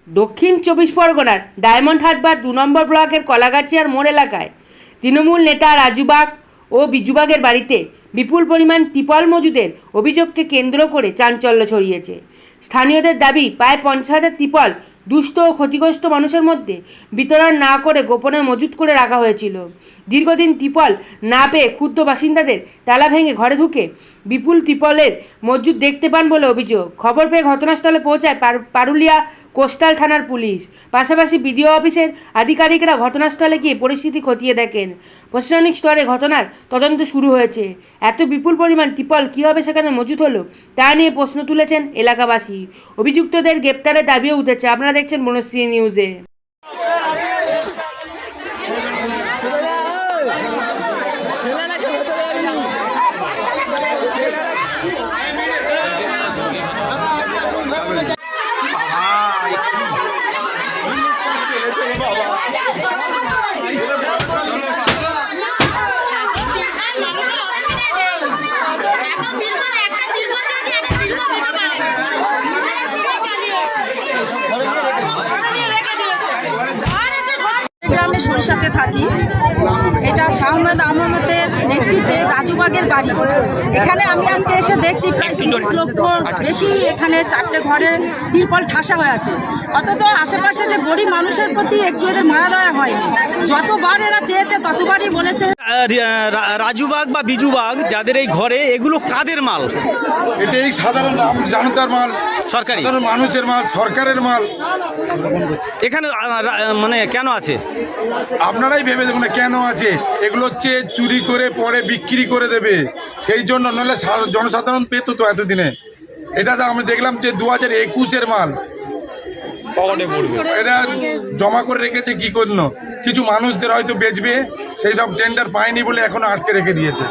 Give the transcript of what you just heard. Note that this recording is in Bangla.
দক্ষিণ চব্বিশ পরগনার ডায়মন্ড হারবার ২ নম্বর ব্লকের কলাগাছিয়ার মোড় এলাকায় তৃণমূল নেতা রাজু বাগ ও বিজু বাগের বাড়িতে বিপুল পরিমাণ ত্রিপল মজুদের অভিযোগকে কেন্দ্র করে চাঞ্চল্য ছড়িয়েছে। স্থানীয়দের দাবি, প্রায় ৫০,০০০ ত্রিপল দুস্থ ও ক্ষতিগ্রস্ত মানুষের মধ্যে বিতরণ না করে গোপনে মজুত করে রাখা হয়েছিল। দীর্ঘদিন ত্রিপল না পেয়ে ক্ষুব্ধ বাসিন্দাদের তালা ভেঙে ঘরে ঢুকে বিপুল ত্রিপলের মজুদ দেখতে পান বলে অভিযোগ। খবর পেয়ে ঘটনাস্থলে পৌঁছায় পারুলিয়া কোস্টাল থানার পুলিশ। পাশাপাশি বিডিও অফিসের আধিকারিকরা ঘটনাস্থলে গিয়ে পরিস্থিতি খতিয়ে দেখেন। প্রশাসনিক স্তরে ঘটনার তদন্ত শুরু হয়েছে। এত বিপুল পরিমাণ ত্রিপল কীভাবে সেখানে মজুত হলো তা নিয়ে প্রশ্ন তুলেছেন এলাকাবাসী। অভিযুক্তদের গ্রেপ্তারের দাবিও উঠেছে। আপনারা দেখছেন বনশ্রী নিউজে। গ্রামে সরিষাতে থাকি। এটা শাহ আহমেদের নেতৃত্বে রাজু বাগের বাড়ি। এখানে আমি আজকে এসে দেখছি প্রায় ৩০ লক্ষ বেশি এখানে ৪টে ঘরের ত্রিপল ঠাসা হয়ে আছে। অথচ আশেপাশে যে গরিব মানুষের প্রতি একটু এদের মায়া দয়া হয়নি। যতবার এরা চেয়েছে ততবারই বলেছে। রাজু বাগ বা বিজু বাগ যাদের এই ঘরে, এগুলো কাদের মাল? এটা এই সাধারণ জনতার মাল, সরকারি মানুষের মাল, সরকারের মাল। এখানে মানে কেন আছে আপনারাই ভেবে দেখুন কেন আছে। এগুলো হচ্ছে চুরি করে পরে বিক্রি করে দেবে, সেই জন্য। নইলে জনসাধারণ পেত তো এতদিনে। এটা তো আমি দেখলাম যে 2021-এর মাল এটা জমা করে রেখেছে কি করলো। কিছু মানুষদের হয়তো বেচবে, সেই সব টেন্ডার পায়নি বলে এখনো আটকে রেখে দিয়েছে।